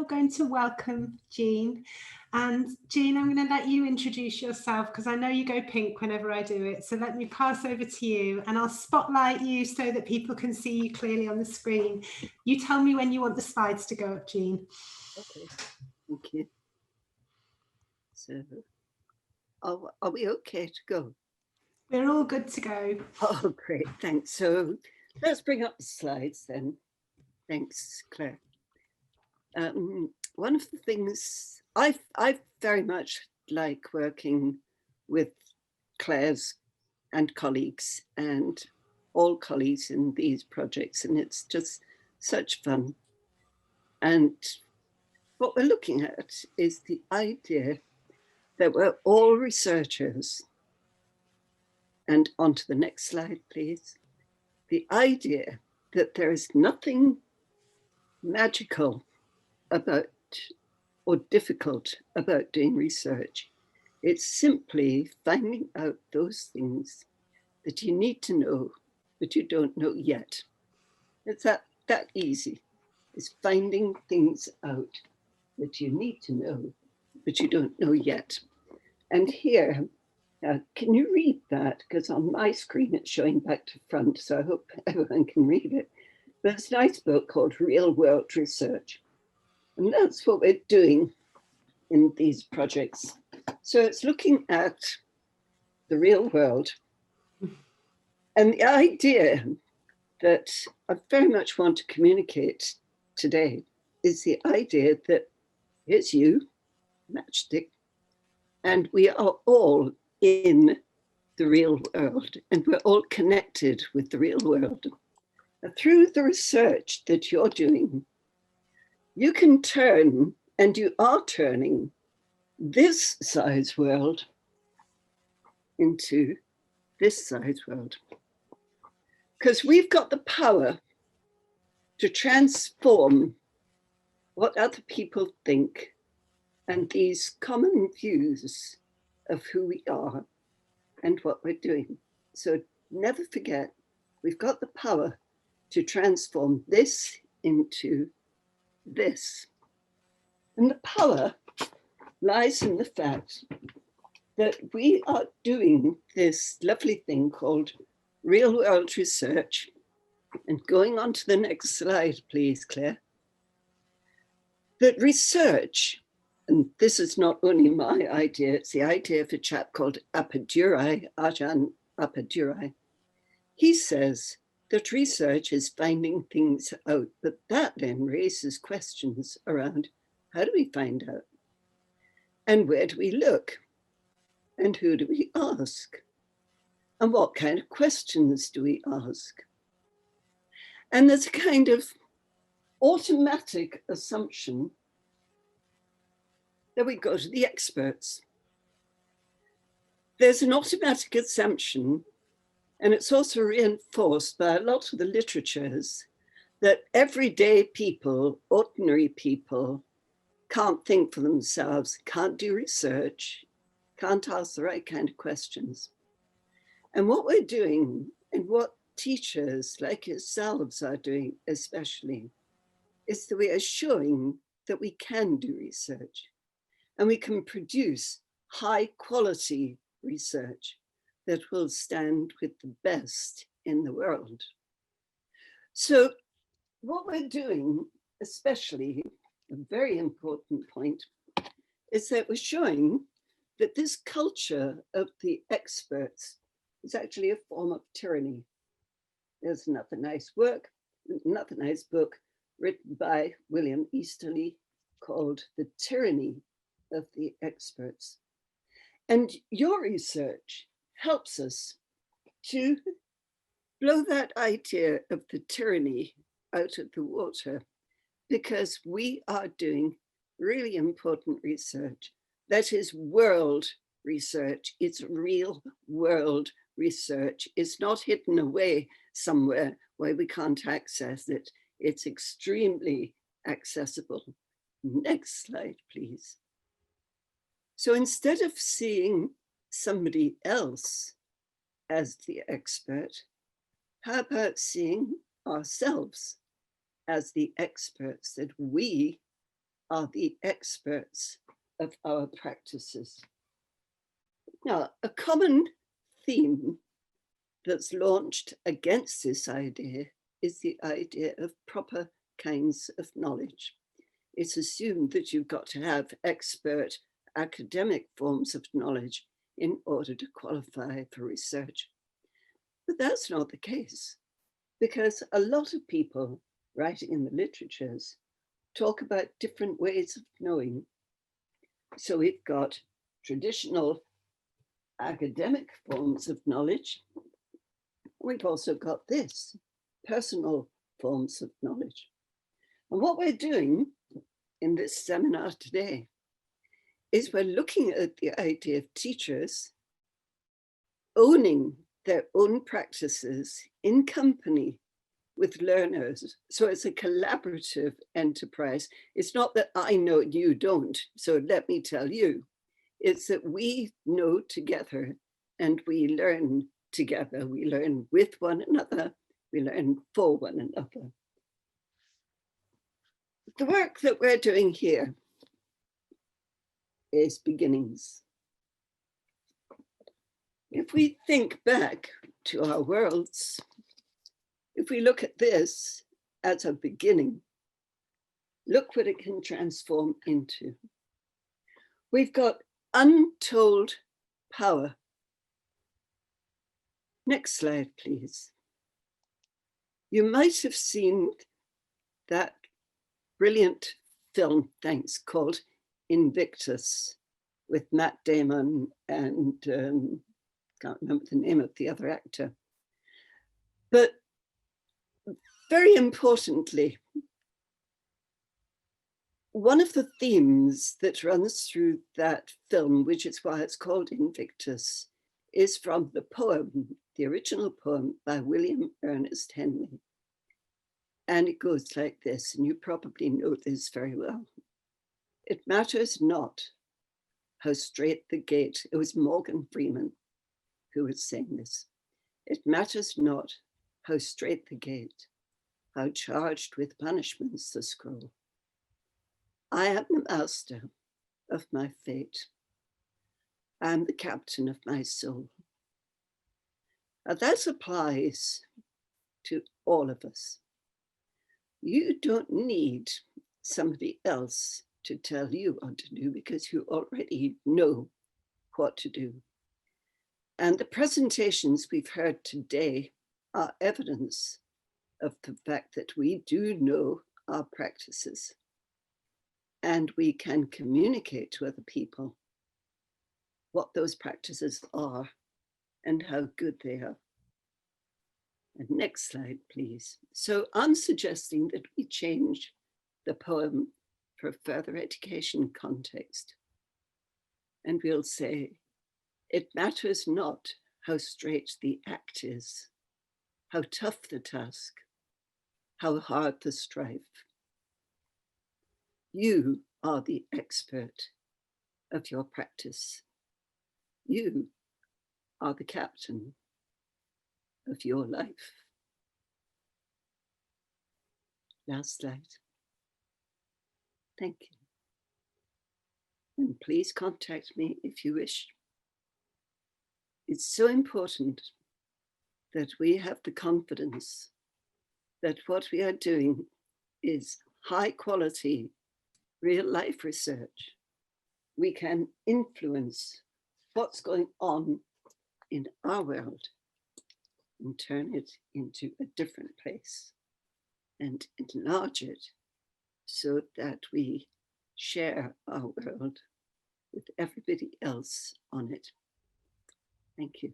going to welcome Jean. And Jean, I'm going to let you introduce yourself because I know you go pink whenever I do it. So let me pass over to you and I'll spotlight you so that people can see you clearly on the screen. You tell me when you want the slides to go up, Jean. Okay, thank you. So, are we okay to go? We're all good to go. Oh, great, thanks. So let's bring up the slides then. Thanks, Claire. One of the things I very much like working with Claire's and colleagues and all colleagues in these projects, and it's just such fun. And what we're looking at is the idea that we're all researchers. And on to the next slide, please. The idea that there is nothing magical about or difficult about doing research. It's simply finding out those things that you need to know, but you don't know yet. It's that easy. It's finding things out that you need to know, but you don't know yet. And here, can you read that? Because on my screen it's showing back to front, so I hope everyone can read it. But it's a nice book called Real World Research. And that's what we're doing in these projects. So it's looking at the real world. And the idea that I very much want to communicate today is the idea that here's you, Matchstick, and we are all in the real world, and we're all connected with the real world. And through the research that you're doing, you can turn, and you are turning, this size world into this size world. Because we've got the power to transform what other people think and these common views of who we are and what we're doing. So never forget, we've got the power to transform this into this. And the power lies in the fact that we are doing this lovely thing called real world research. And going on to the next slide, please, Claire. That research, and this is not only my idea, it's the idea of a chap called Appadurai, Ajahn Appadurai. He says that research is finding things out, but that then raises questions around how do we find out? And where do we look? And who do we ask? And what kind of questions do we ask? And there's a kind of automatic assumption that we go to the experts. There's an automatic assumption, and it's also reinforced by a lot of the literatures, that everyday people, ordinary people, can't think for themselves, can't do research, can't ask the right kind of questions. And what we're doing, and what teachers like yourselves are doing especially, is that we are showing that we can do research and we can produce high quality research that will stand with the best in the world. So what we're doing, especially a very important point, is that we're showing that this culture of the experts is actually a form of tyranny. There's another nice book written by William Easterly called The Tyranny of the Experts. And your research helps us to blow that idea of the tyranny out of the water, because we are doing really important research. That is world research. It's real world research. It's not hidden away somewhere where we can't access it. It's extremely accessible. Next slide, please. So instead of seeing somebody else as the expert, how about seeing ourselves as the experts, that we are the experts of our practices. Now, a common theme that's launched against this idea is the idea of proper kinds of knowledge. It's assumed that you've got to have expert academic forms of knowledge in order to qualify for research. But that's not the case, because a lot of people writing in the literatures talk about different ways of knowing. So we've got traditional academic forms of knowledge. We've also got this, personal forms of knowledge. And what we're doing in this seminar today is we're looking at the idea of teachers owning their own practices in company with learners. So it's a collaborative enterprise. It's not that I know you don't, so let me tell you. It's that we know together and we learn together. We learn with one another. We learn for one another. The work that we're doing here is beginnings. If we think back to our worlds, if we look at this as a beginning, look what it can transform into. We've got untold power. Next slide, please. You might have seen that brilliant film, thanks, called Invictus with Matt Damon and can't remember the name of the other actor. But very importantly, one of the themes that runs through that film, which is why it's called Invictus, is from the poem, the original poem by William Ernest Henley. And it goes like this, and you probably know this very well. It matters not how straight the gate. It was Morgan Freeman who was saying this. It matters not how straight the gate, how charged with punishments the scroll. I am the master of my fate. I am the captain of my soul. And that applies to all of us. You don't need somebody else to tell you what to do because you already know what to do. And the presentations we've heard today are evidence of the fact that we do know our practices and we can communicate to other people what those practices are and how good they are. And next slide, please. So I'm suggesting that we change the poem for further education context. And we'll say, it matters not how straight the act is, how tough the task, how hard the strife. You are the expert of your practice. You are the captain of your life. Last slide. Thank you. And please contact me if you wish. It's so important that we have the confidence that what we are doing is high quality, real life research. We can influence what's going on in our world and turn it into a different place and enlarge it so that we share our world with everybody else on it. Thank you.